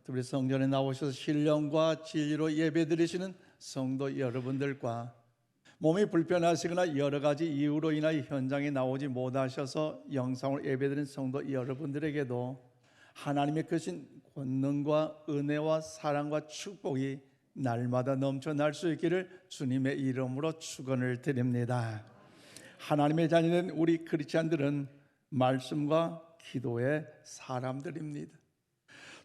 특별히 성전에 나오셔서 신령과 진리로 예배드리시는 성도 여러분들과 몸이 불편하시거나 여러 가지 이유로 인하여 현장에 나오지 못하셔서 영상을 예배드리는 성도 여러분들에게도 하나님의 크신 권능과 은혜와 사랑과 축복이 날마다 넘쳐날 수 있기를 주님의 이름으로 축원을 드립니다. 하나님의 자녀된 우리 크리스찬들은 말씀과 기도의 사람들입니다.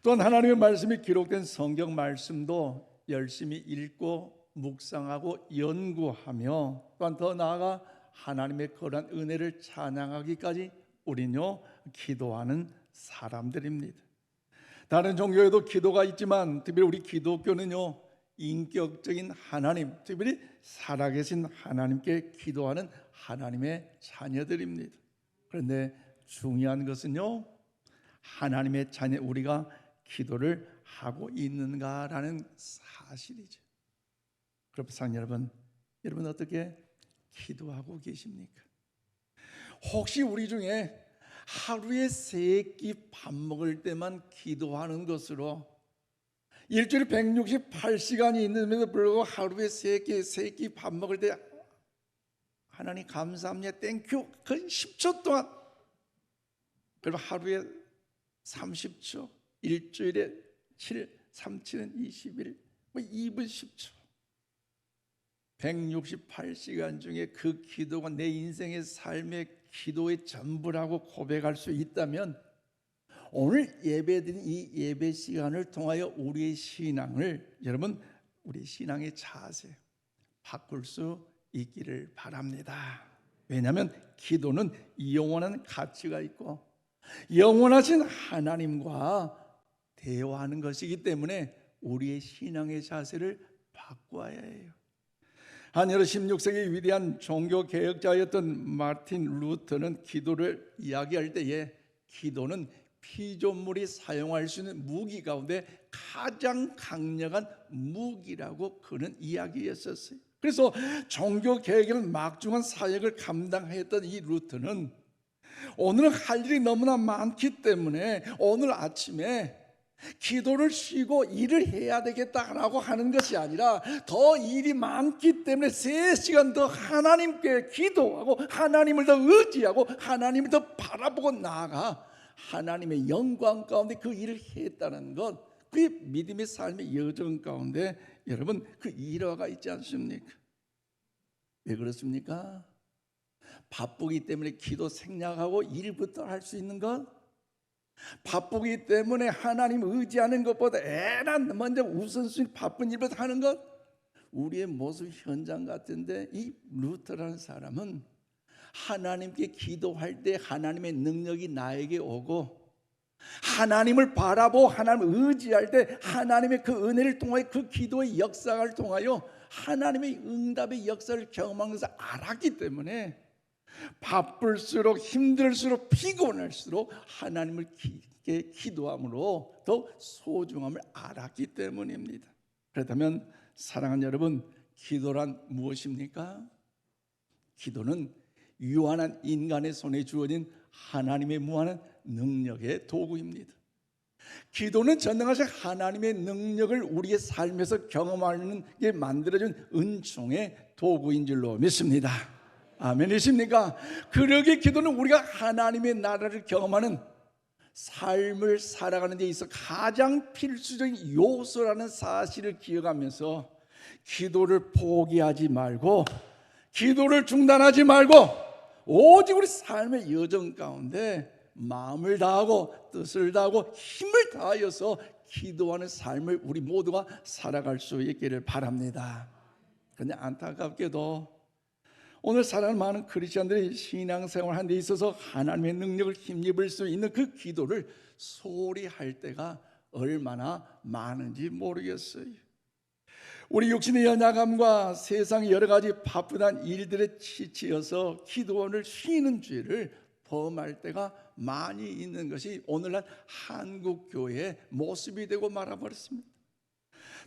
또한 하나님의 말씀이 기록된 성경 말씀도 열심히 읽고 묵상하고 연구하며 또한 더 나아가 하나님의 거룩한 은혜를 찬양하기까지 우리는요 기도하는 사람들입니다. 다른 종교에도 기도가 있지만 특별히 우리 기독교는요 인격적인 하나님, 특별히 살아계신 하나님께 기도하는 하나님의 자녀들입니다. 그런데 중요한 것은요 하나님의 자녀 우리가 기도를 하고 있는가라는 사실이죠. 그렇습니다. 여러분 어떻게 기도하고 계십니까? 혹시 우리 중에 하루에 3끼 밥 먹을 때만 기도하는 것으로 일주일에 168시간이 있는데도 불구하고 하루에 3끼 밥 먹을 때 하나님 감사합니다 땡큐 그 10초 동안, 그럼 하루에 30초, 일주일에 7, 3, 7은 20일, 2분 10초 168시간 중에 그 기도가 내 인생의 삶의 기도의 전부라고 고백할 수 있다면 오늘 예배드린 이 예배 시간을 통하여 우리의 신앙을 여러분 우리 신앙의 자세 바꿀 수 있기를 바랍니다. 왜냐하면 기도는 영원한 가치가 있고 영원하신 하나님과 대화하는 것이기 때문에 우리의 신앙의 자세를 바꿔야 해요. 한여름 16세기 위대한 종교개혁자였던 마틴 루터는 기도를 이야기할 때에 기도는 피조물이 사용할 수 있는 무기 가운데 가장 강력한 무기라고 그는 이야기했었어요. 그래서 종교개혁을 막중한 사역을 감당했던 이 루터는 오늘은 할 일이 너무나 많기 때문에 오늘 아침에 기도를 쉬고 일을 해야 되겠다라고 하는 것이 아니라 더 일이 많기 때문에 3시간 더 하나님께 기도하고 하나님을 더 의지하고 하나님을 더 바라보고 나아가 하나님의 영광 가운데 그 일을 했다는 것, 그게 믿음의 삶의 여정 가운데 여러분 그 일화가 있지 않습니까? 왜 그렇습니까? 바쁘기 때문에 기도 생략하고 일부터 할 수 있는 것, 바쁘기 때문에 하나님 의지하는 것보다 애난 먼저 우선순위 바쁜 일부터 하는 것, 우리의 모습 현장 같은데 이 루터라는 사람은 하나님께 기도할 때 하나님의 능력이 나에게 오고 하나님을 바라보고 하나님을 의지할 때 하나님의 그 은혜를 통하여 그 기도의 역사를 통하여 하나님의 응답의 역사를 경험하는 것을 알았기 때문에 바쁠수록 힘들수록 피곤할수록 하나님을 깊게 기도함으로 더 소중함을 알았기 때문입니다. 그렇다면 사랑하는 여러분, 기도란 무엇입니까? 기도는 유한한 인간의 손에 주어진 하나님의 무한한 능력의 도구입니다. 기도는 전능하신 하나님의 능력을 우리의 삶에서 경험하는 게 만들어준 은총의 도구인 줄로 믿습니다. 아멘이십니까? 그러기에 기도는 우리가 하나님의 나라를 경험하는 삶을 살아가는 데 있어 가장 필수적인 요소라는 사실을 기억하면서 기도를 포기하지 말고 기도를 중단하지 말고 오직 우리 삶의 여정 가운데 마음을 다하고 뜻을 다하고 힘을 다하여서 기도하는 삶을 우리 모두가 살아갈 수 있기를 바랍니다. 그런데 안타깝게도 오늘 살아가는 많은 크리스천들이 신앙생활 하는 데 있어서 하나님의 능력을 힘입을 수 있는 그 기도를 소홀히 할 때가 얼마나 많은지 모르겠어요. 우리 육신의 연약함과 세상의 여러 가지 바쁘단 일들에 지치어서 기도원을 쉬는 죄를 범할 때가 많이 있는 것이 오늘날 한국교회의 모습이 되고 말아버렸습니다.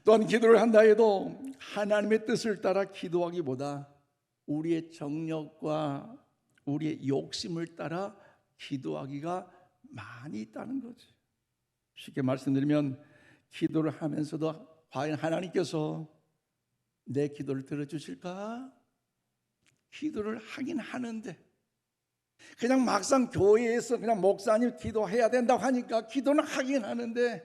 또한 기도를 한다 해도 하나님의 뜻을 따라 기도하기보다 우리의 정욕과 우리의 욕심을 따라 기도하기가 많이 있다는 거죠. 쉽게 말씀드리면 기도를 하면서도 과연 하나님께서 내 기도를 들어주실까? 기도를 하긴 하는데 그냥 막상 교회에서 그냥 목사님 기도해야 된다고 하니까 기도는 하긴 하는데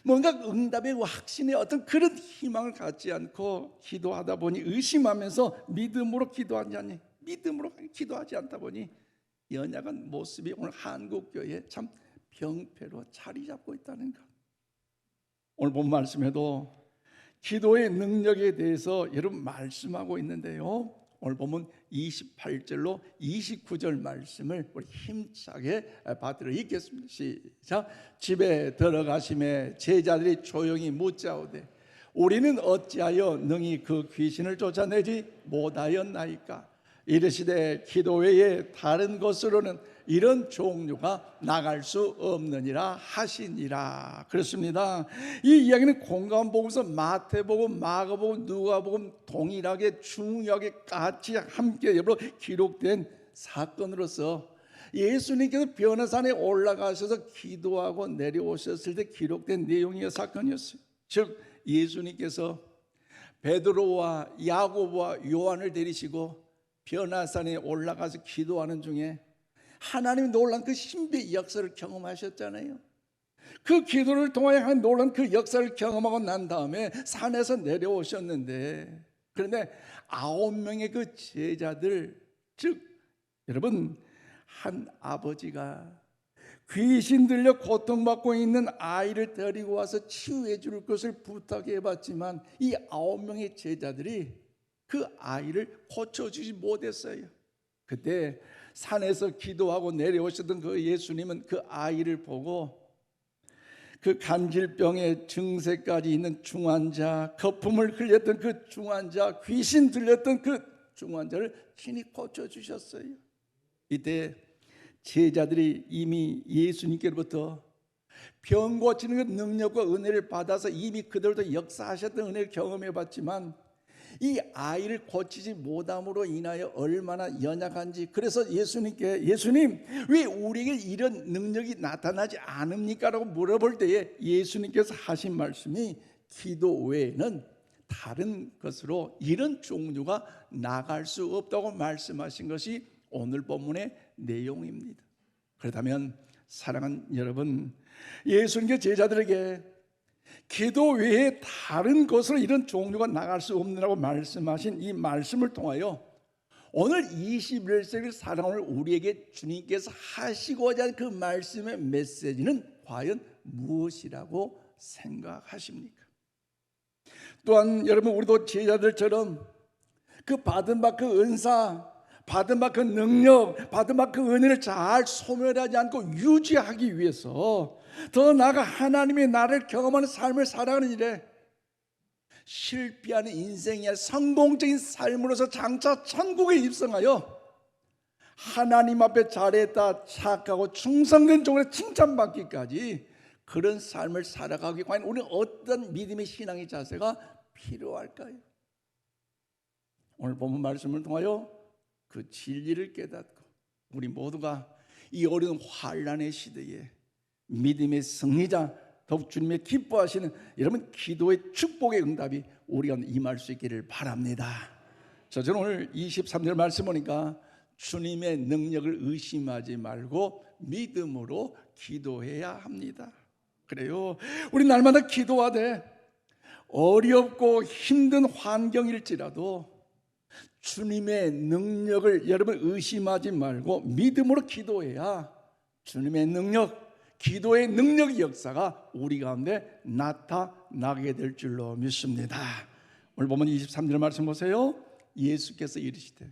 뭔가 응답의 확신의 어떤 그런 희망을 갖지 않고 기도하다 보니 의심하면서 믿음으로 기도하지 않다 보니 연약한 모습이 오늘 한국교회에 참 병폐로 자리 잡고 있다는 것. 오늘 본 말씀에도 기도의 능력에 대해서 여러분 말씀하고 있는데요, 오늘 보면 28절로 29절 말씀을 우리 힘차게 받들어 읽겠습니다. 시작. 집에 들어가심에 제자들이 조용히 묻자오되 우리는 어찌하여 능히 그 귀신을 쫓아내지 못하였나이까? 이르시되 기도 외에 다른 것으로는 이런 종류가 나갈 수 없느니라 하시니라. 그렇습니다. 이 이야기는 공관복음서, 마태복음, 마가복음, 누가복음 동일하게 중요하게 같이 함께 기록된 사건으로서 예수님께서 변화산에 올라가셔서 기도하고 내려오셨을 때 기록된 내용의 사건이었어요. 즉 예수님께서 베드로와 야고보와 요한을 데리시고 변화산에 올라가서 기도하는 중에 하나님이 놀란 그 신비의 역사를 경험하셨잖아요. 그 기도를 통하여 한 놀란 그 역사를 경험하고 난 다음에 산에서 내려오셨는데, 그런데 9명의 그 제자들, 즉 여러분 한 아버지가 귀신 들려 고통받고 있는 아이를 데리고 와서 치유해 줄 것을 부탁해 봤지만 이 9명의 제자들이 그 아이를 고쳐주지 못했어요. 그때 산에서 기도하고 내려오셨던 그 예수님은 그 아이를 보고 그 간질병의 증세까지 있는 중환자, 거품을 흘렸던 그 중환자, 귀신 들렸던 그 중환자를 친히 고쳐주셨어요. 이때 제자들이 이미 예수님께로부터 병 고치는 그 능력과 은혜를 받아서 이미 그들도 역사하셨던 은혜를 경험해 봤지만 이 아이를 고치지 못함으로 인하여 얼마나 연약한지, 그래서 예수님께 예수님 왜 우리에게 이런 능력이 나타나지 않습니까? 라고 물어볼 때에 예수님께서 하신 말씀이 기도 외에는 다른 것으로 이런 종류가 나갈 수 없다고 말씀하신 것이 오늘 본문의 내용입니다. 그렇다면 사랑하는 여러분, 예수님께 제자들에게 기도 외에 다른 것으로 이런 종류가 나갈 수 없느라고 말씀하신 이 말씀을 통하여 오늘 21세기를 살아오는 우리에게 주님께서 하시고자 하는 그 말씀의 메시지는 과연 무엇이라고 생각하십니까? 또한 여러분, 우리도 제자들처럼 그 받은 바 그 은사, 받은 바 그 능력, 받은 바 그 은혜를 잘 소멸하지 않고 유지하기 위해서 더 나아가 하나님의 나를 경험하는 삶을 살아가는 일에 실패하는 인생이 아니라 성공적인 삶으로서 장차 천국에 입성하여 하나님 앞에 잘했다, 착하고 충성된 종으로 칭찬받기까지 그런 삶을 살아가기 과연 우리는 어떤 믿음의 신앙의 자세가 필요할까요? 오늘 본문 말씀을 통하여 그 진리를 깨닫고 우리 모두가 이 어려운 환난의 시대에 믿음의 승리자, 더욱 주님의 기뻐하시는 여러분 기도의 축복의 응답이 우리가 임할 수 있기를 바랍니다. 저는 오늘 23절 말씀 보니까 주님의 능력을 의심하지 말고 믿음으로 기도해야 합니다. 그래요, 우리 날마다 기도하되 어렵고 힘든 환경일지라도 주님의 능력을 여러분 의심하지 말고 믿음으로 기도해야 주님의 능력, 기도의 능력 역사가 우리 가운데 나타나게 될 줄로 믿습니다. 오늘 보면 23절 말씀 보세요. 예수께서 이르시되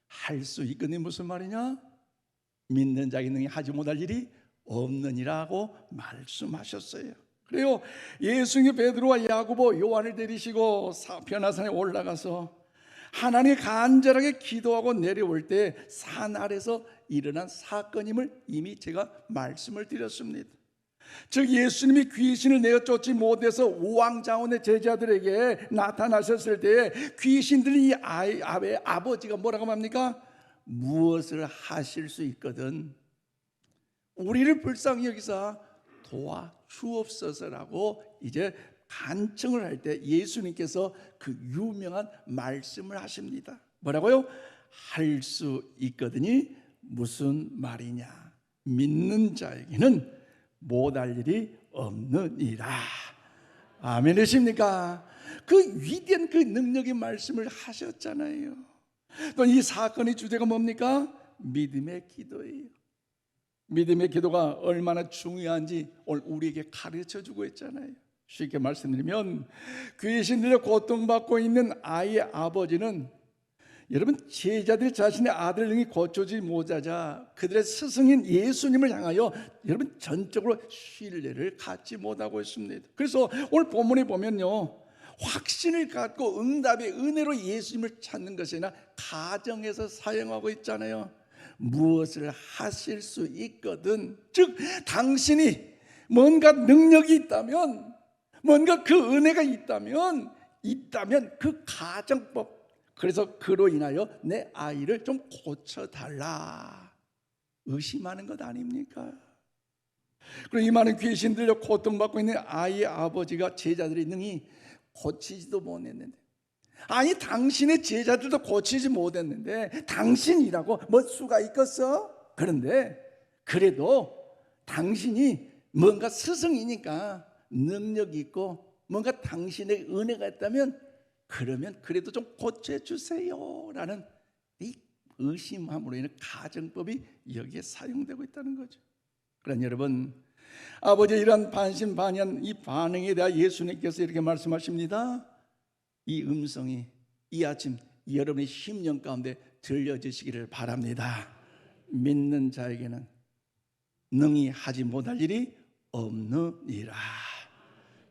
할 수 있거니 무슨 말이냐? 믿는 자에게 능히 하지 못할 일이 없느니라고 말씀하셨어요. 그래요, 예수님이 베드로와 야고보, 요한을 데리시고 변화산에 올라가서 하나님이 간절하게 기도하고 내려올 때 산 아래서 일어난 사건임을 이미 제가 말씀을 드렸습니다. 즉 예수님이 귀신을 내어 쫓지 못해서 우왕좌원의 제자들에게 나타나셨을 때 귀신들이 이 아버지가 뭐라고 합니까? 무엇을 하실 수 있거든 우리를 불쌍히 여기사 도와 주옵소서라고 이제 간청을 할 때 예수님께서 그 유명한 말씀을 하십니다. 뭐라고요? 할 수 있거든이 무슨 말이냐? 믿는 자에게는 못할 일이 없느니라. 아멘이십니까? 그 위대한 그 능력의 말씀을 하셨잖아요. 또 이 사건의 주제가 뭡니까? 믿음의 기도예요. 믿음의 기도가 얼마나 중요한지 오늘 우리에게 가르쳐주고 있잖아요. 쉽게 말씀드리면 귀신 들려 고통받고 있는 아이의 아버지는 여러분 제자들이 자신의 아들을 능히 고쳐주지 못하자 그들의 스승인 예수님을 향하여 여러분 전적으로 신뢰를 갖지 못하고 있습니다. 그래서 오늘 본문에 보면요, 확신을 갖고 응답의 은혜로 예수님을 찾는 것이 아니라 가정에서 사용하고 있잖아요. 무엇을 하실 수 있거든, 즉 당신이 뭔가 능력이 있다면, 뭔가 그 은혜가 있다면 그 가정법, 그래서 그로 인하여 내 아이를 좀 고쳐달라 의심하는 것 아닙니까? 그리고 이 많은 귀신 들려 고통받고 있는 아이의 아버지가 제자들이 능히 고치지도 못했는데, 아니 당신의 제자들도 고치지 못했는데 당신이라고 뭐 수가 있겠어? 그런데 그래도 당신이 뭔가 스승이니까 능력이 있고 뭔가 당신의 은혜가 있다면 그러면 그래도 좀 고쳐주세요 라는 이 의심함으로 인한 가정법이 여기에 사용되고 있다는 거죠. 그러나 여러분, 아버지의 이런 반신반의한 이 반응에 대해 예수님께서 이렇게 말씀하십니다. 이 음성이 이 아침 여러분의 심령 가운데 들려지시기를 바랍니다. 믿는 자에게는 능히 하지 못할 일이 없느니라.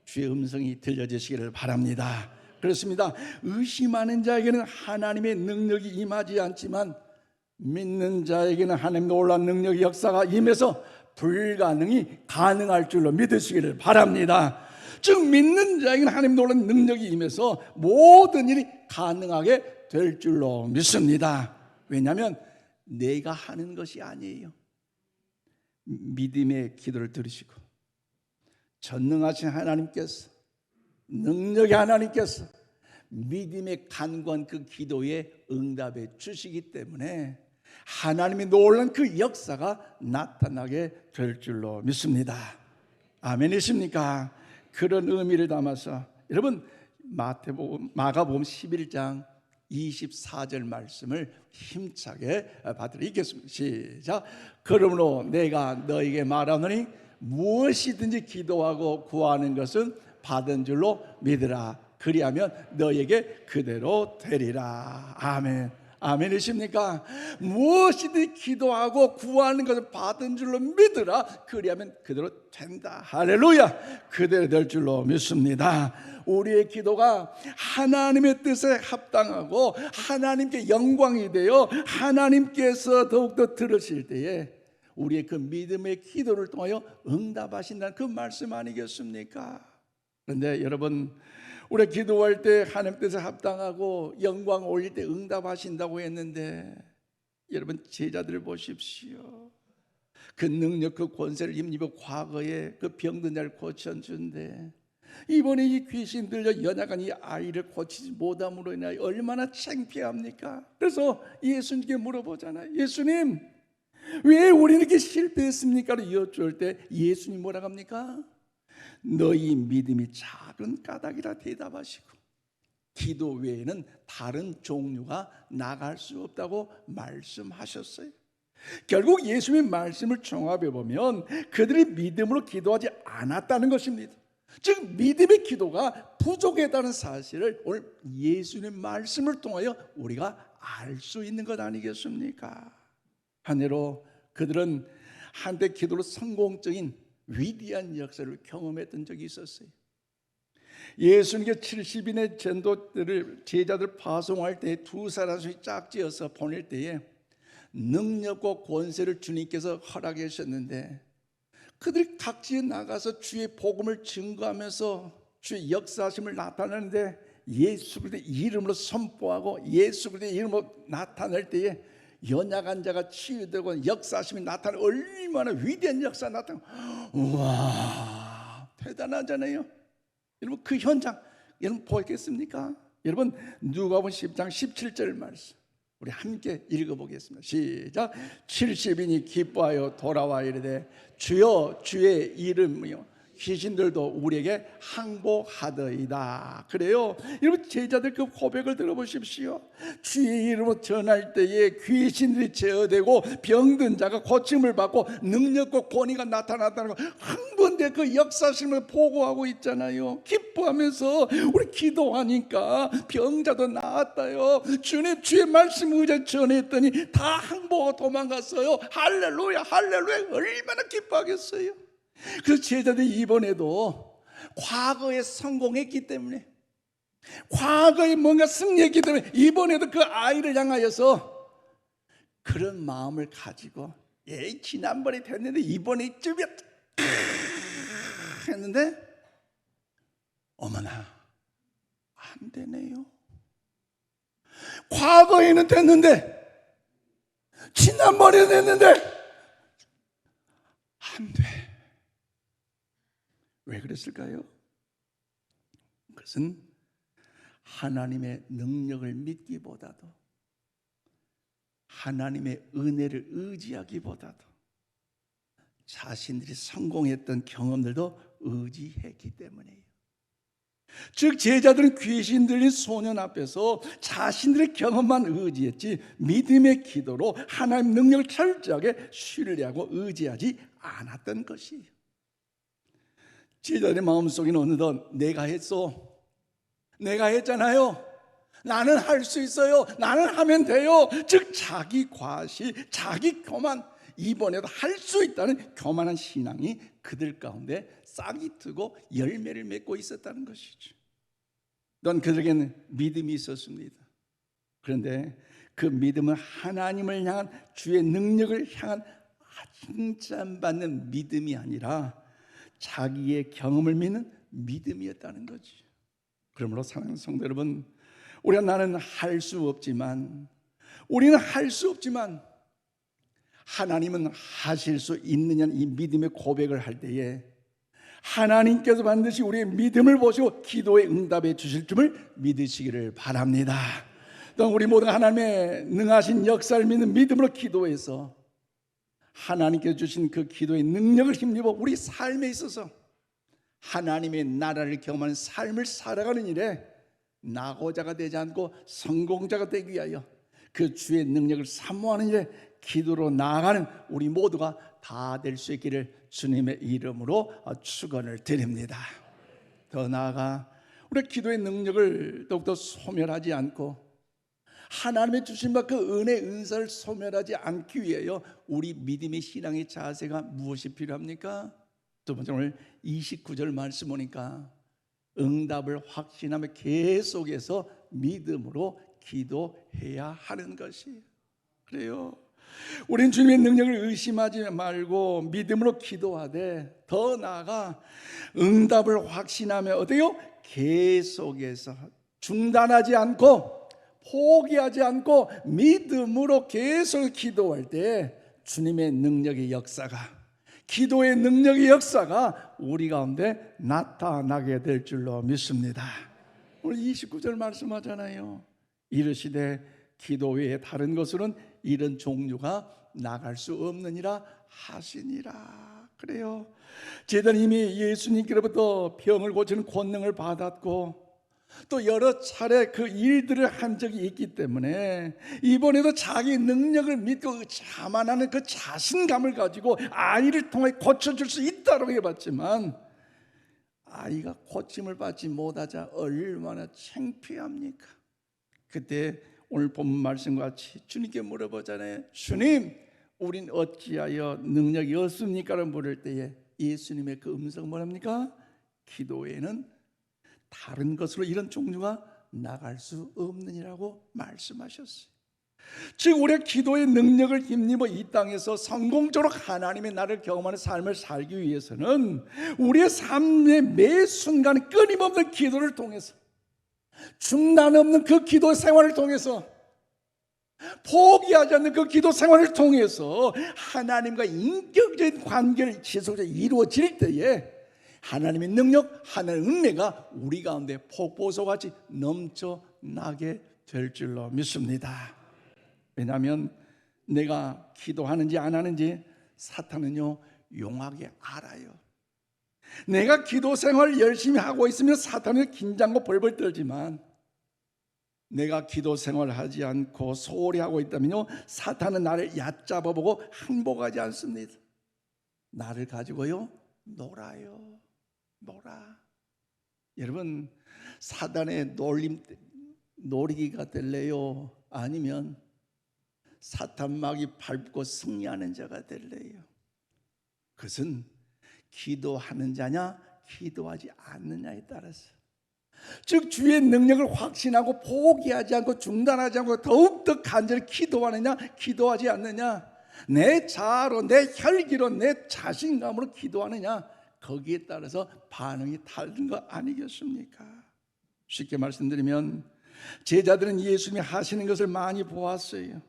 주의 음성이 들려지시기를 바랍니다. 그렇습니다. 의심하는 자에게는 하나님의 능력이 임하지 않지만 믿는 자에게는 하나님 놀라운 능력의 역사가 임해서 불가능이 가능할 줄로 믿으시기를 바랍니다. 즉 믿는 자에게는 하나님 놀라운 능력이 임해서 모든 일이 가능하게 될 줄로 믿습니다. 왜냐하면 내가 하는 것이 아니에요. 믿음의 기도를 들으시고 전능하신 하나님께서, 능력의 하나님께서 믿음의 간구한 그 기도에 응답해 주시기 때문에 하나님의 놀라운 그 역사가 나타나게 될 줄로 믿습니다. 아멘이십니까? 그런 의미를 담아서 여러분 마가복음 11장 24절 말씀을 힘차게 받들어 읽겠습니다. 시작. 그러므로 내가 너에게 말하노니 무엇이든지 기도하고 구하는 것은 받은 줄로 믿으라. 그리하면 너에게 그대로 되리라. 아멘. 아멘이십니까? 무엇이든 기도하고 구하는 것을 받은 줄로 믿으라. 그리하면 그대로 된다. 할렐루야. 그대로 될 줄로 믿습니다. 우리의 기도가 하나님의 뜻에 합당하고 하나님께 영광이 되어 하나님께서 더욱더 들으실 때에 우리의 그 믿음의 기도를 통하여 응답하신다는 그 말씀 아니겠습니까? 그런데 여러분, 우리 기도할 때 하나님 뜻에 합당하고 영광 올릴 때 응답하신다고 했는데 여러분 제자들을 보십시오. 그 능력, 그 권세를 힘입어 과거에 그 병든 자를 고쳐준데 이번에 이 귀신 들려 연약한 이 아이를 고치지 못함으로 인하여 얼마나 창피합니까? 그래서 예수님께 물어보잖아요. 예수님, 왜 우리는 이렇게 실패했습니까? 여쭈을 때 예수님 뭐라고 합니까? 너희 믿음이 작은 까닭이라 대답하시고 기도 외에는 다른 종류가 나갈 수 없다고 말씀하셨어요. 결국 예수님의 말씀을 종합해 보면 그들이 믿음으로 기도하지 않았다는 것입니다. 즉 믿음의 기도가 부족했다는 사실을 오늘 예수님의 말씀을 통하여 우리가 알 수 있는 것 아니겠습니까? 한해로 그들은 한때 기도로 성공적인 위대한 역사를 경험했던 적이 있었어요. 예수님께 70인의 전도들을 제자들 파송할 때 두 사람씩 짝지어서 보낼 때에 능력과 권세를 주님께서 허락해 주셨는데 그들이 각지에 나가서 주의 복음을 증거하면서 주의 역사하심을 나타내는데 예수 그리스도의 이름으로 선포하고 예수 그리스도의 이름으로 나타낼 때에 연약한 자가 치유되고 역사심이 나타나는 얼마나 위대한 역사 나타나고, 우와 대단하잖아요. 여러분 그 현장 여러분 보겠습니까? 여러분 누가복음 10장 17절 말씀 우리 함께 읽어보겠습니다. 시작. 70인이 기뻐하여 돌아와 이르되 주여 주의 이름이요 귀신들도 우리에게 항복하더이다. 그래요. 여러분 제자들 그 고백을 들어보십시오. 주의 이름으로 전할 때에 귀신들이 제어되고 병든 자가 고침을 받고 능력과 권위가 나타났다는 거 한 번에 그 역사심을 보고하고 있잖아요. 기뻐하면서 우리 기도하니까 병자도 나았다요. 주님 주의 말씀 의자 전했더니 다 항복하고 도망갔어요. 할렐루야 할렐루야. 얼마나 기뻐하겠어요. 그래서 제자들이 이번에도 과거에 성공했기 때문에, 과거에 뭔가 승리했기 때문에 이번에도 그 아이를 향하여서 그런 마음을 가지고 지난번에 됐는데 이번에 쯤이야 했는데 어머나 안 되네요. 과거에는 됐는데 지난번에 됐는데 안 돼. 왜 그랬을까요? 그것은 하나님의 능력을 믿기보다도 하나님의 은혜를 의지하기보다도 자신들이 성공했던 경험들도 의지했기 때문이에요. 즉 제자들은 귀신 들린 소년 앞에서 자신들의 경험만 의지했지 믿음의 기도로 하나님의 능력을 철저하게 신뢰하고 의지하지 않았던 것이에요. 제자들의 마음속에는 어느덧 내가 했어, 내가 했잖아요, 나는 할 수 있어요, 나는 하면 돼요. 즉 자기 과시, 자기 교만, 이번에도 할 수 있다는 교만한 신앙이 그들 가운데 싹이 트고 열매를 맺고 있었다는 것이죠. 넌 그들에게는 믿음이 있었습니다. 그런데 그 믿음은 하나님을 향한 주의 능력을 향한 칭찬받는 믿음이 아니라 자기의 경험을 믿는 믿음이었다는 거지. 그러므로 사랑하는 성도 여러분, 우리는 할 수 없지만, 우리는 할 수 없지만 하나님은 하실 수 있느냐는 이 믿음의 고백을 할 때에 하나님께서 반드시 우리의 믿음을 보시고 기도에 응답해 주실 줄을 믿으시기를 바랍니다. 또 우리 모두가 하나님의 능하신 역사를 믿는 믿음으로 기도해서 하나님께서 주신 그 기도의 능력을 힘입어 우리 삶에 있어서 하나님의 나라를 경험하는 삶을 살아가는 일에 낙오자가 되지 않고 성공자가 되기 위하여 그 주의 능력을 사모하는 일에 기도로 나아가는 우리 모두가 다 될 수 있기를 주님의 이름으로 축원을 드립니다. 더 나아가 우리 기도의 능력을 더욱더 소멸하지 않고 하나님의 주신 바 그 은혜 은사를 소멸하지 않기 위하여 우리 믿음의 신앙의 자세가 무엇이 필요합니까? 두 번째, 오늘 29절 말씀 보니까 응답을 확신하며 계속해서 믿음으로 기도해야 하는 것이. 그래요. 우린 주님의 능력을 의심하지 말고 믿음으로 기도하되 더 나아가 응답을 확신하며 어때요? 계속해서 중단하지 않고 포기하지 않고 믿음으로 계속 기도할 때 주님의 능력의 역사가, 기도의 능력의 역사가 우리 가운데 나타나게 될 줄로 믿습니다. 오늘 29절 말씀하잖아요. 이르시되 기도 외에 다른 것으로는 이런 종류가 나갈 수 없느니라 하시니라. 그래요. 제자는 이미 예수님께로부터 병을 고치는 권능을 받았고 또 여러 차례 그 일들을 한 적이 있기 때문에 이번에도 자기 능력을 믿고 자만하는 그 자신감을 가지고 아이를 통해 고쳐줄 수 있다고 해봤지만 아이가 고침을 받지 못하자 얼마나 창피합니까? 그때 오늘 본문 말씀과 같이 주님께 물어보잖아요. 주님, 우린 어찌하여 능력이 없습니까? 라고 물을 때에 예수님의 그 음성은 뭐랍니까? 기도에는 다른 것으로 이런 종류가 나갈 수 없느니라고 말씀하셨어요. 즉 우리가 기도의 능력을 힘입어 이 땅에서 성공적으로 하나님의 나라를 경험하는 삶을 살기 위해서는 우리의 삶의 매 순간 끊임없는 기도를 통해서, 중단 없는 그 기도 생활을 통해서 포기하지 않는 그 기도 생활을 통해서 하나님과 인격적인 관계를 지속적으로 이루어질 때에 하나님의 능력, 하나님의 은혜가 우리 가운데 폭포수같이 넘쳐나게 될 줄로 믿습니다. 왜냐하면 내가 기도하는지 안 하는지 사탄은요 용하게 알아요. 내가 기도 생활을 열심히 하고 있으면 사탄은 긴장과 벌벌 떨지만, 내가 기도 생활을 하지 않고 소홀히 하고 있다면요 사탄은 나를 얕잡아보고 항복하지 않습니다. 나를 가지고요 놀아요. 여러분, 사단의 놀이기가 될래요? 아니면 사탄막이 밟고 승리하는 자가 될래요? 그것은 기도하는 자냐 기도하지 않느냐에 따라서, 즉 주의 능력을 확신하고 포기하지 않고 중단하지 않고 더욱더 간절히 기도하느냐 기도하지 않느냐, 내 자아로 내 혈기로 내 자신감으로 기도하느냐, 거기에 따라서 반응이 다른 거 아니겠습니까? 쉽게 말씀드리면 제자들은 예수님이 하시는 것을 많이 보았어요.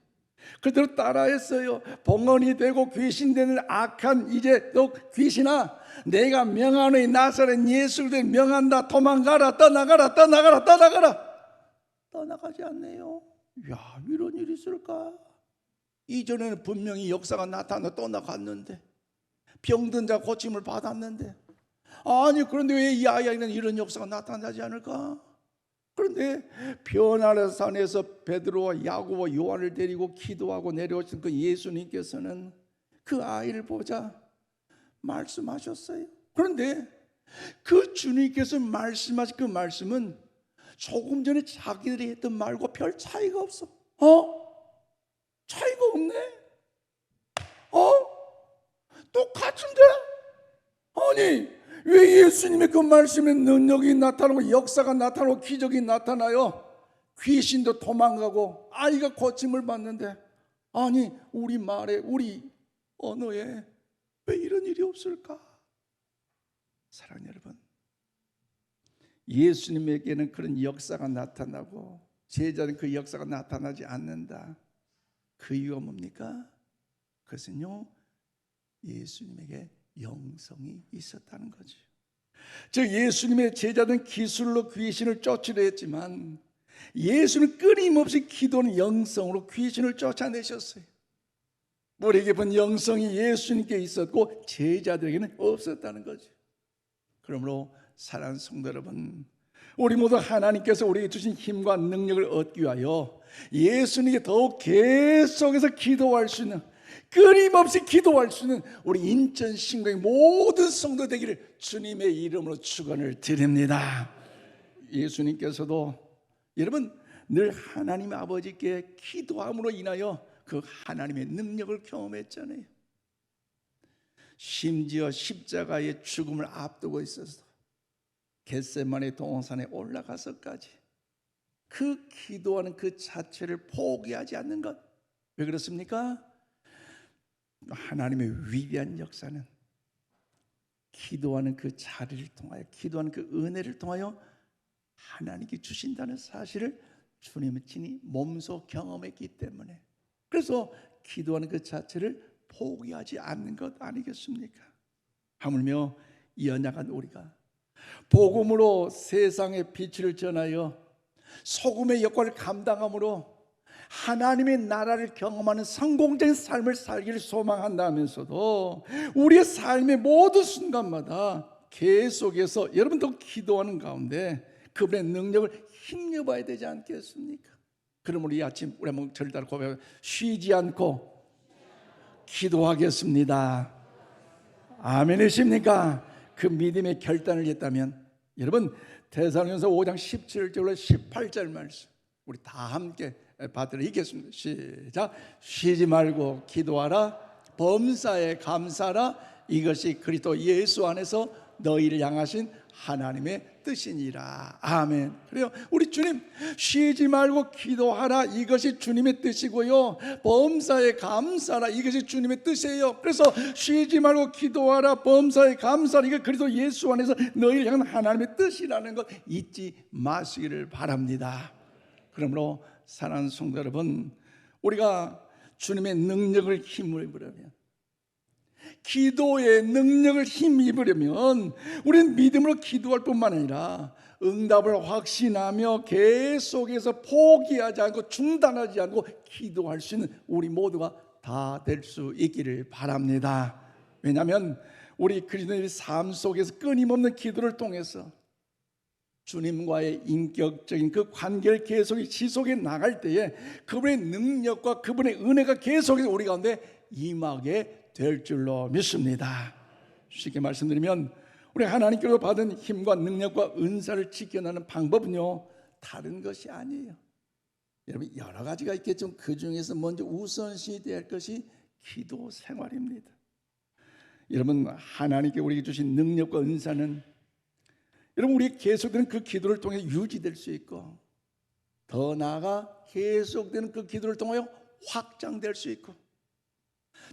그대로 따라했어요. 봉헌이 되고 귀신 되는 악한 이제 너 귀신아, 내가 명하노니 나사렛 예수를 명한다. 도망가라. 떠나가라. 떠나가지 않네요. 야, 이런 일이 있을까? 이전에는 분명히 역사가 나타나 떠나갔는데, 병든 자 고침을 받았는데, 아니 그런데 왜 이 아이에는 이런 역사가 나타나지 않을까? 그런데 변화의 산에서 베드로와 야고보와 요한을 데리고 기도하고 내려오신 그 예수님께서는 그 아이를 보자 말씀하셨어요. 그런데 그 주님께서 말씀하신 그 말씀은 조금 전에 자기들이 했던 말과 별 차이가 없어. 차이가 없네. 똑같은데? 아니 왜 예수님의 그 말씀에 능력이 나타나고 역사가 나타나고 기적이 나타나요? 귀신도 도망가고 아이가 고침을 받는데, 아니 우리 말에 우리 언어에 왜 이런 일이 없을까? 사랑하는 여러분, 예수님에게는 그런 역사가 나타나고 제자는 그 역사가 나타나지 않는다. 그 이유가 뭡니까? 그것은요 예수님에게 영성이 있었다는 거죠. 즉 예수님의 제자들은 기술로 귀신을 쫓으려 했지만 예수는 끊임없이 기도는 영성으로 귀신을 쫓아내셨어요. 우리에게 본 영성이 예수님께 있었고 제자들에게는 없었다는 거죠. 그러므로 사랑하는 성도 여러분, 우리 모두 하나님께서 우리에게 주신 힘과 능력을 얻기 위하여 예수님께 더욱 계속해서 기도할 수 있는, 끊임없이 기도할 수 있는 우리 인천 신광의 모든 성도 되기를 주님의 이름으로 축원을 드립니다. 예수님께서도 여러분 늘 하나님 아버지께 기도함으로 인하여 그 하나님의 능력을 경험했잖아요. 심지어 십자가의 죽음을 앞두고 있어서 겟세마네 동산에 올라가서까지 그 기도하는 그 자체를 포기하지 않는 것, 왜 그렇습니까? 하나님의 위대한 역사는 기도하는 그 자리를 통하여, 기도하는 그 은혜를 통하여 하나님께 주신다는 사실을 주님은 친히 몸소 경험했기 때문에, 그래서 기도하는 그 자체를 포기하지 않는 것 아니겠습니까? 하물며 연약한 우리가 복음으로 세상의 빛을 전하여 소금의 역할을 감당함으로 하나님의 나라를 경험하는 성공적인 삶을 살기를 소망한다면서도 우리의 삶의 모든 순간마다 계속해서 여러분도 기도하는 가운데 그분의 능력을 힘입어야 되지 않겠습니까? 그러므로 이 아침 우리 한번 저를 따라 고백하고 쉬지 않고 기도하겠습니다. 아멘이십니까? 그 믿음의 결단을 했다면 여러분 데살로니가서 5장 17절로 18절 말씀 우리 다 함께 받들어 읽겠습니다. 시작. 쉬지 말고 기도하라. 범사에 감사하라. 이것이 그리스도 예수 안에서 너희를 향하신 하나님의 뜻이니라. 아멘. 그래요. 우리 주님 쉬지 말고 기도하라. 이것이 주님의 뜻이고요. 범사에 감사하라. 이것이 주님의 뜻이에요. 그래서 쉬지 말고 기도하라. 범사에 감사하라. 이게 그리스도 예수 안에서 너희를 향한 하나님의 뜻이라는 것 잊지 마시기를 바랍니다. 그러므로 사랑하는 성도 여러분, 우리가 주님의 능력을 힘입으려면, 기도의 능력을 힘입으려면 우리는 믿음으로 기도할 뿐만 아니라 응답을 확신하며 계속해서 포기하지 않고 중단하지 않고 기도할 수 있는 우리 모두가 다 될 수 있기를 바랍니다. 왜냐하면 우리 그리스도인의 삶 속에서 끊임없는 기도를 통해서 주님과의 인격적인 그 관계를 계속 지속해 나갈 때에 그분의 능력과 그분의 은혜가 계속해서 우리 가운데 임하게 될 줄로 믿습니다. 쉽게 말씀드리면 우리 하나님께로 받은 힘과 능력과 은사를 지켜나가는 방법은요, 다른 것이 아니에요. 여러분, 여러 가지가 있겠지만 그 중에서 먼저 우선시 돼야 할 것이 기도 생활입니다. 여러분, 하나님께 우리에게 주신 능력과 은사는 여러분, 우리 계속되는 그 기도를 통해 유지될 수 있고, 더 나아가 계속되는 그 기도를 통하여 확장될 수 있고,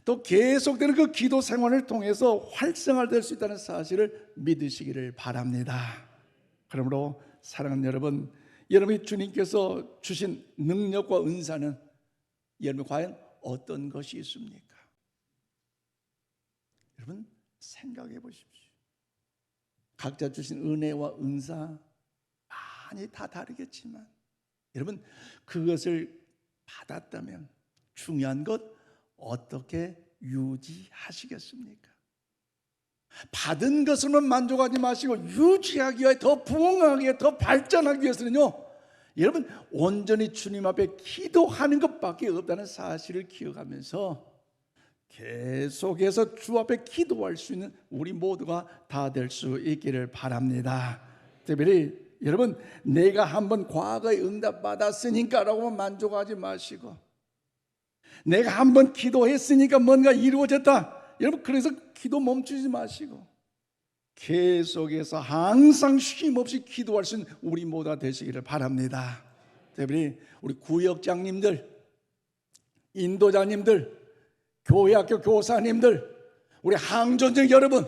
또 계속되는 그 기도 생활을 통해서 활성화될 수 있다는 사실을 믿으시기를 바랍니다. 그러므로 사랑하는 여러분, 여러분이 주님께서 주신 능력과 은사는 여러분 과연 어떤 것이 있습니까? 여러분 생각해 보십시오. 각자 주신 은혜와 은사 많이 다 다르겠지만 여러분 그것을 받았다면 중요한 것 어떻게 유지하시겠습니까? 받은 것으로만 만족하지 마시고 유지하기 위해 더 부흥하기 위해 더 발전하기 위해서는요, 여러분 온전히 주님 앞에 기도하는 것밖에 없다는 사실을 기억하면서 계속해서 주 앞에 기도할 수 있는 우리 모두가 다 될 수 있기를 바랍니다. 특별히 여러분 내가 한번 과거에 응답받았으니까 라고만 만족하지 마시고, 내가 한번 기도했으니까 뭔가 이루어졌다, 여러분 그래서 기도 멈추지 마시고 계속해서 항상 쉼없이 기도할 수 있는 우리 모두가 되시기를 바랍니다. 특별히 우리 구역장님들, 인도자님들, 교회학교 교사님들, 우리 항전적 여러분,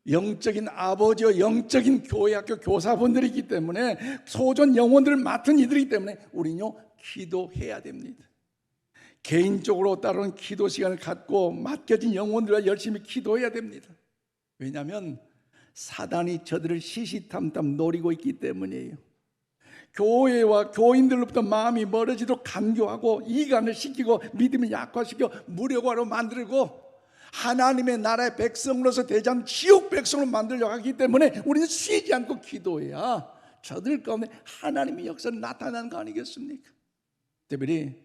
영적인 아버지와 영적인 교회학교 교사분들이기 때문에 소전 영혼들을 맡은 이들이기 때문에 우리는요 기도해야 됩니다. 개인적으로 따르는 기도 시간을 갖고 맡겨진 영혼들과 열심히 기도해야 됩니다. 왜냐하면 사단이 저들을 시시탐탐 노리고 있기 때문이에요. 교회와 교인들로부터 마음이 멀어지도록 간교하고 이간을 시키고 믿음을 약화시켜 무력화로 만들고 하나님의 나라의 백성으로서 되지 않는 지옥 백성으로 만들려고 하기 때문에 우리는 쉬지 않고 기도해야 저들 가운데 하나님의 역사는 나타나는 거 아니겠습니까? 특별히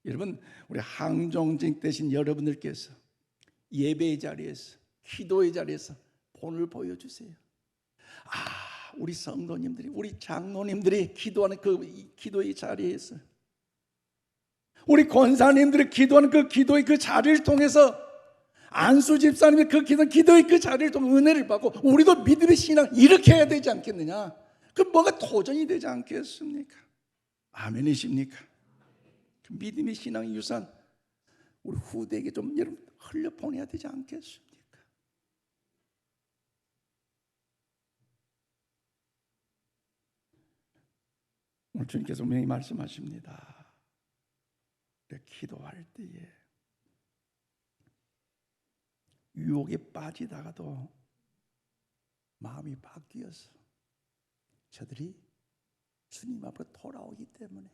여러분 우리 항종직 되신 여러분들께서 예배의 자리에서 기도의 자리에서 본을 보여주세요. 우리 성도님들이, 우리 장로님들이 기도하는 그 기도의 자리에서, 우리 권사님들이 기도하는 그 기도의 그 자리를 통해서, 안수 집사님의 그 기도의 그 자리를 통해 은혜를 받고 우리도 믿음의 신앙 이렇게 해야 되지 않겠느냐? 그 뭐가 도전이 되지 않겠습니까? 아멘이십니까? 그 믿음의 신앙의 유산 우리 후대에게 좀 여러분 흘려보내야 되지 않겠습니까? 오늘 주님께서 분명히 말씀하십니다. 기도할 때에 유혹에 빠지다가도 마음이 바뀌어서 저들이 주님 앞으로 돌아오기 때문에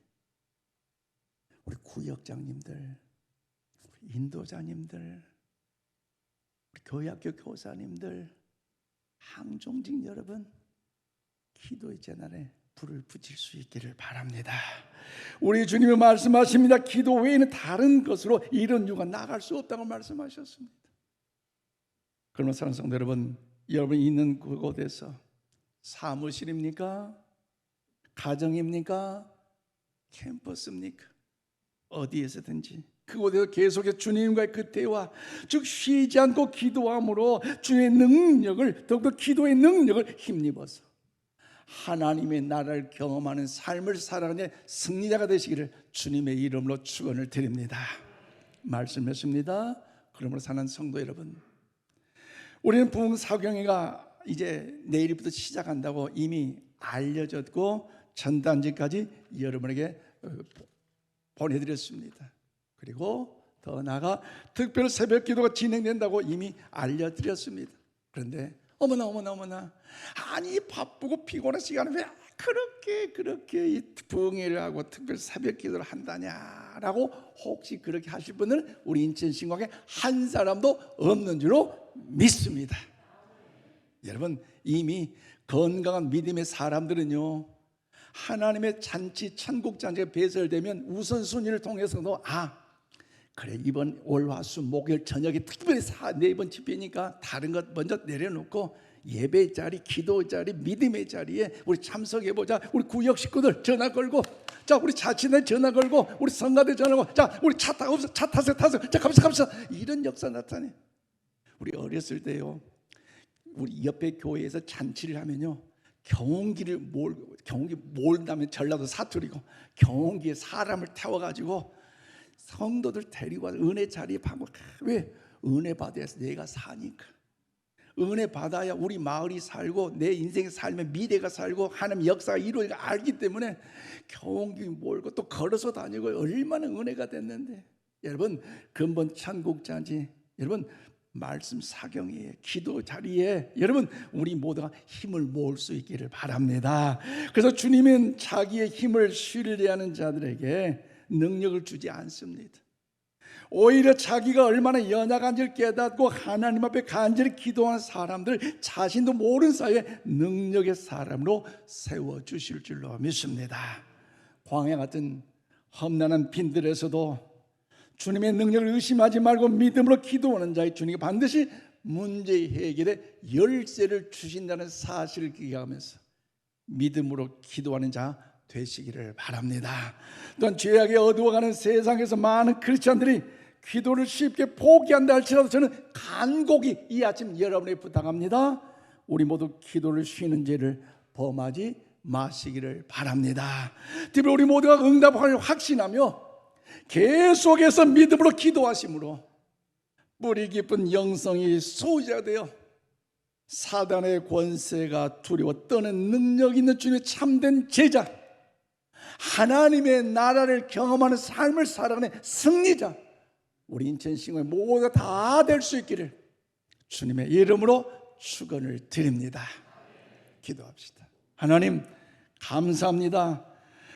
우리 구역장님들, 우리 인도자님들, 우리 교회학교 교사님들, 항종직 여러분, 기도의 재난에 불을 붙일 수 있기를 바랍니다. 우리 주님이 말씀하십니다. 기도 외에는 다른 것으로 이런 유가 나갈 수 없다고 말씀하셨습니다. 그러면 사랑하는 성도 여러분, 여러분이 있는 그곳에서 사무실입니까? 가정입니까? 캠퍼스입니까? 어디에서든지 그곳에서 계속해서 주님과의 그 대화, 즉 쉬지 않고 기도함으로 주의 능력을, 더욱더 기도의 능력을 힘입어서 하나님의 나라를 경험하는 삶을 살아가는 승리자가 되시기를 주님의 이름으로 축원을 드립니다. 말씀했습니다. 그러므로 사는 성도 여러분, 우리는 부흥사경회가 이제 내일부터 시작한다고 이미 알려졌고 전단지까지 여러분에게 보내드렸습니다. 그리고 더 나아가 특별 새벽 기도가 진행된다고 이미 알려드렸습니다. 그런데 어머나 아니 바쁘고 피곤한 시간에 왜 그렇게 이 부흥회를 하고 특별 새벽 기도를 한다냐라고 혹시 그렇게 하실 분은 우리 인천신광에 한 사람도 없는 줄로 믿습니다. 여러분, 이미 건강한 믿음의 사람들은요, 하나님의 잔치, 천국 잔치가 배설되면 우선순위를 통해서도 그래 이번 월화수 목요일 저녁에 특별히 4번 집회니까 다른 것 먼저 내려놓고 예배 자리, 기도 자리, 믿음의 자리에 우리 참석해보자. 우리 구역 식구들 전화 걸고, 자 우리 자치대 전화 걸고, 우리 성가대 전화 걸고, 자 우리 차 타세요. 자 갑시다. 이런 역사 나타내. 우리 어렸을 때요, 우리 옆에 교회에서 잔치를 하면요, 경기 몰다면 전라도 사투리고, 경운기에 사람을 태워가지고 성도들 데리고 와서 은혜 자리에 방고. 왜? 은혜 받아서 내가 사니까. 은혜 받아야 우리 마을이 살고 내 인생의 삶의 미래가 살고 하나님 역사가 이루어지고 알기 때문에 경운기 몰고 또 걸어서 다니고 얼마나 은혜가 됐는데. 여러분, 근본 천국 잔치, 여러분 말씀 사경에 기도 자리에 여러분 우리 모두가 힘을 모을 수 있기를 바랍니다. 그래서 주님은 자기의 힘을 신뢰하는 자들에게 능력을 주지 않습니다. 오히려 자기가 얼마나 연약한지를 깨닫고 하나님 앞에 간절히 기도하는 사람들 자신도 모르는 사이에 능력의 사람으로 세워주실 줄로 믿습니다. 광야 같은 험난한 빈들에서도 주님의 능력을 의심하지 말고 믿음으로 기도하는 자의 주님이 반드시 문제 해결에 열쇠를 주신다는 사실을 기억하면서 믿음으로 기도하는 자 되시기를 바랍니다. 또한 죄악에 어두워가는 세상에서 많은 크리스찬들이 기도를 쉽게 포기한다 할지라도 저는 간곡히 이 아침 여러분에게 부탁합니다. 우리 모두 기도를 쉬는 죄를 범하지 마시기를 바랍니다. 특히 우리 모두가 응답을 확신하며 계속해서 믿음으로 기도하심으로 뿌리 깊은 영성이 소유되어 사단의 권세가 두려워 떠는 능력 있는 주님의 참된 제자, 하나님의 나라를 경험하는 삶을 살아가는 승리자, 우리 인천신앙 모두가 다 될 수 있기를 주님의 이름으로 축원을 드립니다. 기도합시다. 하나님 감사합니다.